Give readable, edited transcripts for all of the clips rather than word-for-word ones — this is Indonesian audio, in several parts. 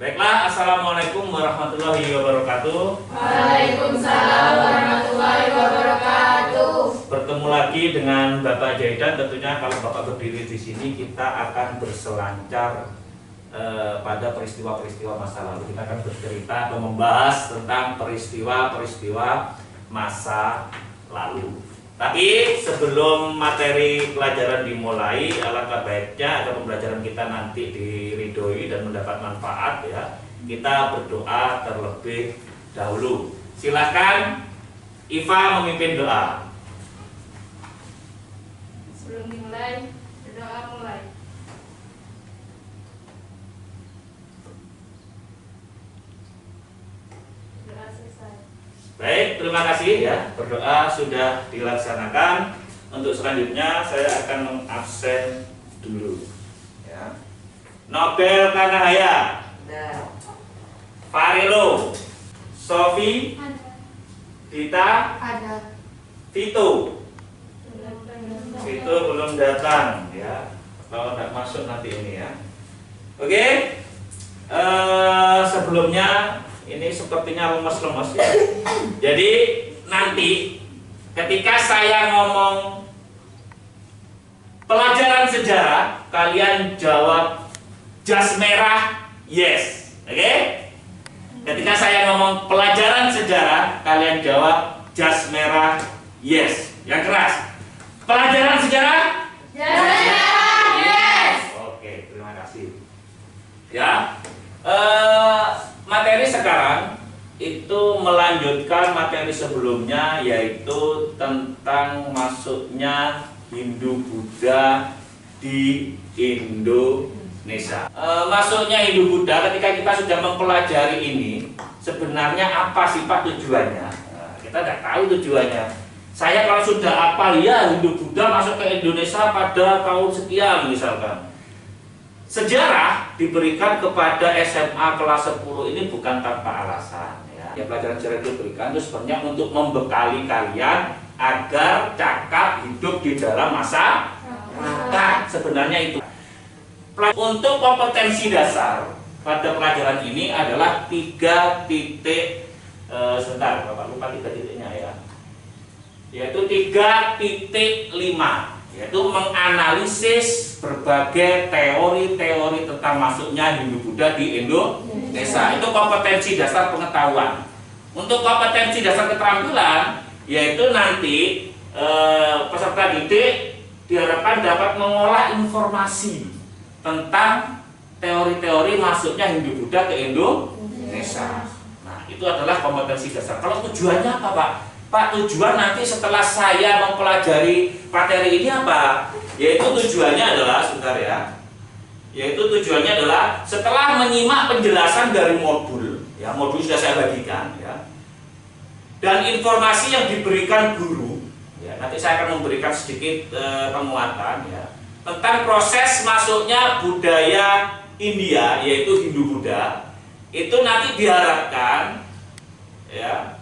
Baiklah, Assalamualaikum warahmatullahi wabarakatuh. Waalaikumsalam warahmatullahi wabarakatuh. Bertemu lagi dengan Bapak Jaidan. Tentunya kalau Bapak berdiri di sini, kita akan berselancar pada peristiwa-peristiwa masa lalu. Kita akan bercerita atau membahas tentang peristiwa-peristiwa masa lalu. Tapi sebelum materi pelajaran dimulai, alangkah baiknya agar pembelajaran kita nanti diridhoi dan mendapat manfaat ya. Kita berdoa terlebih dahulu. Silakan Iva memimpin doa. Sebelum dimulai, berdoa mulai. Doa selesai. Baik, terima kasih ya. Berdoa sudah dilaksanakan. Untuk selanjutnya saya akan mengabsen dulu ya. Nobel Kanahaya, Farilo, Sofi, Dita, Ada. Vito. Vito belum datang ya. Kalau tidak masuk nanti ini ya. Oke. Sebelumnya ini sepertinya lemes-lemes ya. Jadi nanti ketika saya ngomong pelajaran sejarah, kalian jawab jas merah yes. Oke? Ketika saya ngomong pelajaran sejarah, kalian jawab jas merah yes. Yang keras. Pelajaran sejarah? Jas merah, yes. Oke, terima kasih. Ya. Materi sekarang itu melanjutkan materi sebelumnya, yaitu tentang masuknya Hindu-Buddha di Indonesia. Masuknya Hindu-Buddha, ketika kita sudah mempelajari ini, sebenarnya apa sih Pak tujuannya? Nah, kita tidak tahu tujuannya. Saya kalau sudah hafal ya Hindu-Buddha masuk ke Indonesia pada tahun sekian misalkan. Sejarah diberikan kepada SMA kelas 10 ini bukan tanpa alasan ya. Yang pelajaran sejarah itu diberikan itu sebenarnya untuk membekali kalian agar cakap hidup di dalam masa akan. Sebenarnya itu. Untuk kompetensi dasar pada pelajaran ini adalah 3 titik. Sebentar, Bapak lupa 3 titiknya ya. Yaitu 3.5. Yaitu menganalisis berbagai teori-teori tentang masuknya Hindu-Buddha di Indonesia. Itu kompetensi dasar pengetahuan. Untuk kompetensi dasar keterampilan, yaitu nanti peserta didik diharapkan dapat mengolah informasi tentang teori-teori masuknya Hindu-Buddha ke Indonesia. Nah, itu adalah kompetensi dasar. Kalau tujuannya apa, Pak? Pak, tujuan nanti setelah saya mempelajari materi ini apa? Yaitu tujuannya adalah, sebentar ya. Yaitu tujuannya adalah setelah menyimak penjelasan dari modul, ya, modul sudah saya bagikan, ya. Dan informasi yang diberikan guru, ya, nanti saya akan memberikan sedikit penguatan, ya, tentang proses masuknya budaya India, yaitu Hindu-Buddha. Itu nanti diharapkan, ya,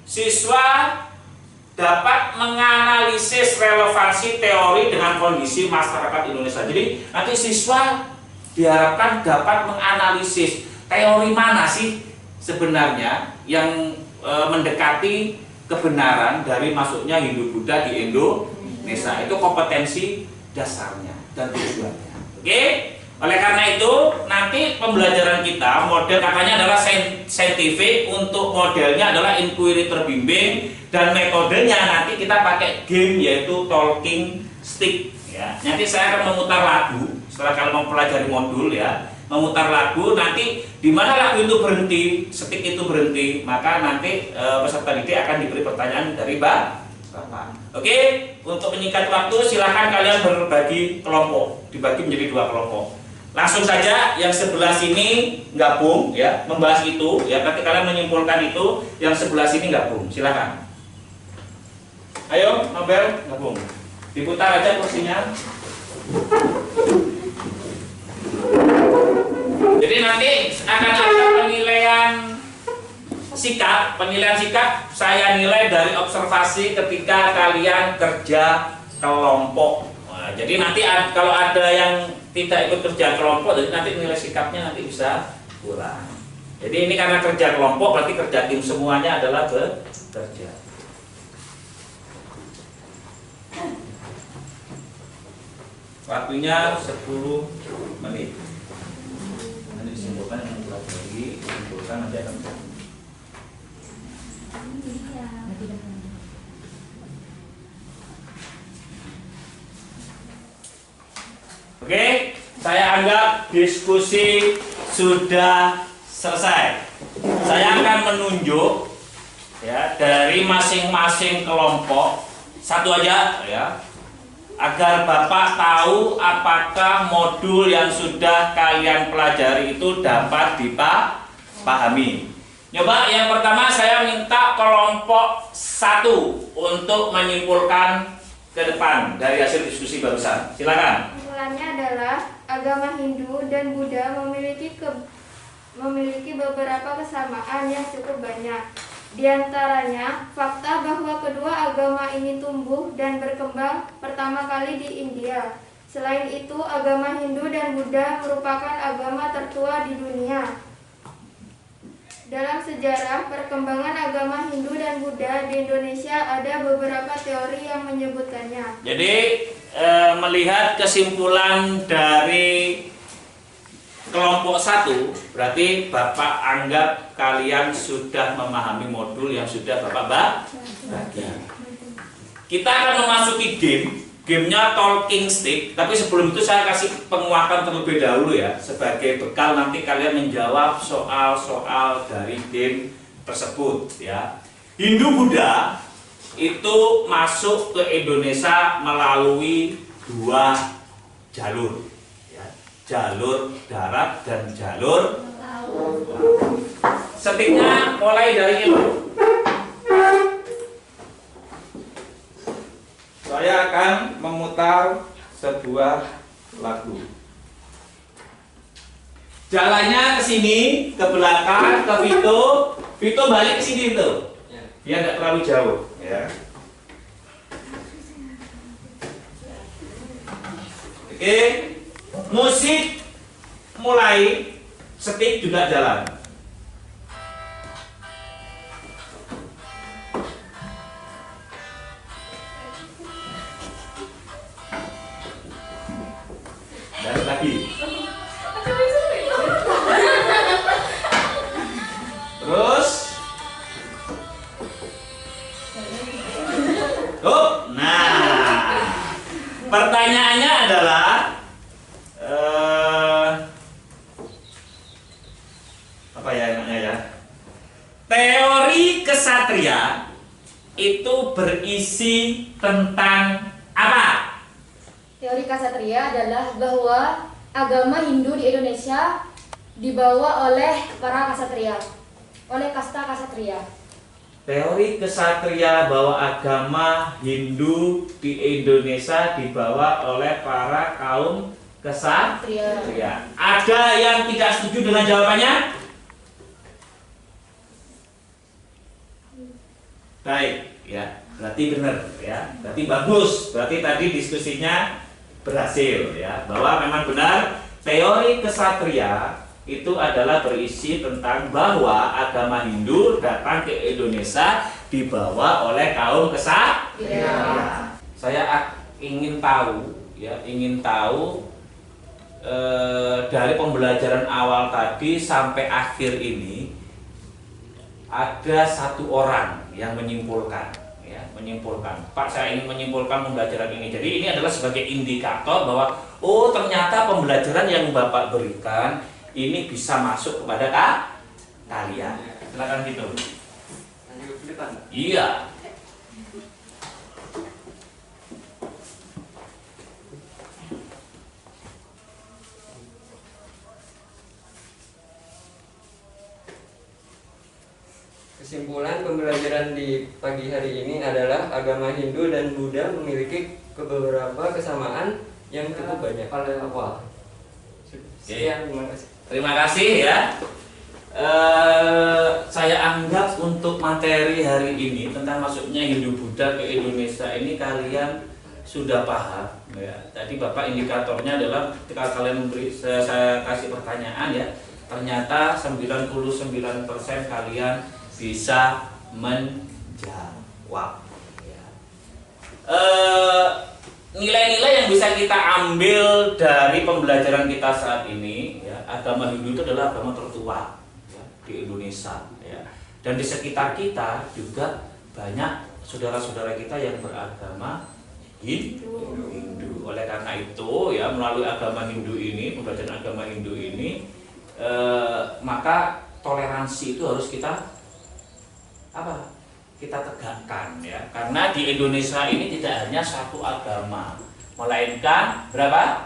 siswa dapat menganalisis relevansi teori dengan kondisi masyarakat Indonesia. Jadi nanti siswa diharapkan dapat menganalisis teori mana sih sebenarnya yang mendekati kebenaran dari masuknya Hindu-Buddha di Indonesia. Itu kompetensi dasarnya dan tujuannya. Oke? Oleh karena itu, nanti pembelajaran kita model katanya adalah saintifik, untuk modelnya adalah inquiry terbimbing, dan metodenya nanti kita pakai game yaitu talking stick. Ya. Nanti saya akan memutar lagu setelah kalian mempelajari modul ya, memutar lagu. Nanti di mana lagu itu berhenti, stick itu berhenti, maka nanti peserta didik akan diberi pertanyaan dari Bapak. Oke, untuk menyingkat waktu silakan kalian berbagi kelompok, dibagi menjadi 2 kelompok. Langsung saja yang sebelah sini gabung ya, membahas itu ya, nanti kalian menyimpulkan itu, yang sebelah sini gabung. Silakan. Ayo, Nobel gabung. Diputar aja kursinya. Jadi nanti akan ada penilaian sikap. Penilaian sikap saya nilai dari observasi ketika kalian kerja kelompok. Nah, jadi nanti kalau ada yang tidak ikut kerja kelompok, jadi nanti nilai sikapnya nanti bisa kesimpulan. Jadi ini karena kerja kelompok, berarti kerja tim semuanya adalah bekerja. Waktunya 10 menit. Nanti disimpulkan yang pelajari, disimpulkan nanti akan Oke, saya anggap diskusi sudah selesai. Saya akan menunjuk ya dari masing-masing kelompok satu aja ya, agar Bapak tahu apakah modul yang sudah kalian pelajari itu dapat dipahami. Coba yang pertama saya minta kelompok 1 untuk menyimpulkan ke depan dari hasil diskusi barusan. Silakan. Kesimpulannya adalah agama Hindu dan Buddha memiliki beberapa kesamaan yang cukup banyak. Di antaranya, fakta bahwa kedua agama ini tumbuh dan berkembang pertama kali di India. Selain itu, agama Hindu dan Buddha merupakan agama tertua di dunia. Dalam sejarah perkembangan agama Hindu dan Buddha di Indonesia ada beberapa teori yang menyebutkannya. Jadi melihat kesimpulan dari kelompok 1, berarti Bapak anggap kalian sudah memahami modul yang sudah Bapak bagi. Kita akan memasuki gamenya talking stick, tapi sebelum itu saya kasih penguatan terlebih dahulu ya, sebagai bekal nanti kalian menjawab soal-soal dari game tersebut ya. Hindu Buddha itu masuk ke Indonesia melalui 2 jalur ya, jalur darat dan jalur laut. Setiknya mulai dari itu. Saya akan memutar sebuah lagu. Jalannya ke sini, ke belakang, ke Vito. Vito balik ke sini tuh. Biar nggak terlalu jauh, ya. Oke, musik mulai, setik juga jalan. Dan lagi. Terus. Oh, nah. Pertanyaannya adalah apa ya enaknya ya? Teori kesatria itu berisi tentang apa? Teori Ksatria adalah bahwa agama Hindu di Indonesia dibawa oleh para ksatria, oleh kasta ksatria. Teori kesatria bahwa agama Hindu di Indonesia dibawa oleh para kaum kesatria. Ada yang tidak setuju dengan jawabannya? Baik, ya. Berarti benar, ya. Berarti bagus. Berarti tadi diskusinya berhasil, ya. Bahwa memang benar teori kesatria itu adalah berisi tentang bahwa agama Hindu datang ke Indonesia dibawa oleh kaum kesatria. Saya ingin tahu, ya, dari pembelajaran awal tadi sampai akhir ini ada satu orang yang menyimpulkan, ya, Pak, saya ingin menyimpulkan pembelajaran ini. Jadi ini adalah sebagai indikator bahwa oh ternyata pembelajaran yang Bapak berikan ini bisa masuk kepada kalian. Silakan gitu. Iya. Kesimpulan pembelajaran di pagi hari ini adalah agama Hindu dan Buddha memiliki beberapa kesamaan yang cukup banyak. Sekian, terima kasih. Terima kasih ya. Saya anggap untuk materi hari ini tentang masuknya Hindu Buddha ke Indonesia ini kalian sudah paham ya. Tadi Bapak indikatornya adalah ketika kalian saya kasih pertanyaan ya, Ternyata 99% kalian bisa menjawab. Ya. Nilai-nilai yang bisa kita ambil dari pembelajaran kita saat ini, ya, agama Hindu itu adalah agama tertua, ya, di Indonesia, ya. Dan di sekitar kita juga banyak saudara-saudara kita yang beragama Hindu. Oleh karena itu, ya, melalui agama Hindu ini, pembelajaran agama Hindu ini, maka toleransi itu harus kita tegakkan, ya. Karena di Indonesia ini tidak hanya satu agama, melainkan berapa?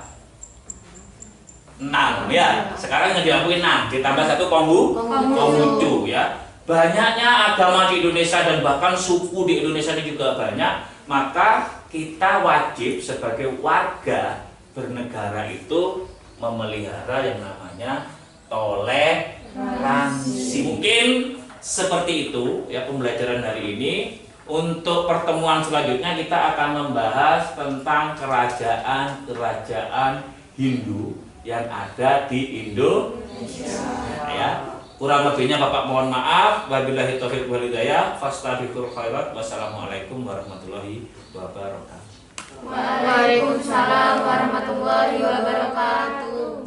6, ya. Sekarang yang diakui 6 ditambah satu Konghucu, ya. Banyaknya agama di Indonesia dan bahkan suku di Indonesia ini juga banyak, maka kita wajib sebagai warga bernegara itu memelihara yang namanya toleransi. Mungkin seperti itu, ya, pembelajaran hari ini. Untuk pertemuan selanjutnya kita akan membahas tentang kerajaan-kerajaan Hindu yang ada di Indonesia, ya. Kurang lebihnya Bapak mohon maaf. Wabillahi taufiq wal hidayah. Fastabiqul khairat. Wassalamualaikum warahmatullahi wabarakatuh. Waalaikumsalam warahmatullahi wabarakatuh.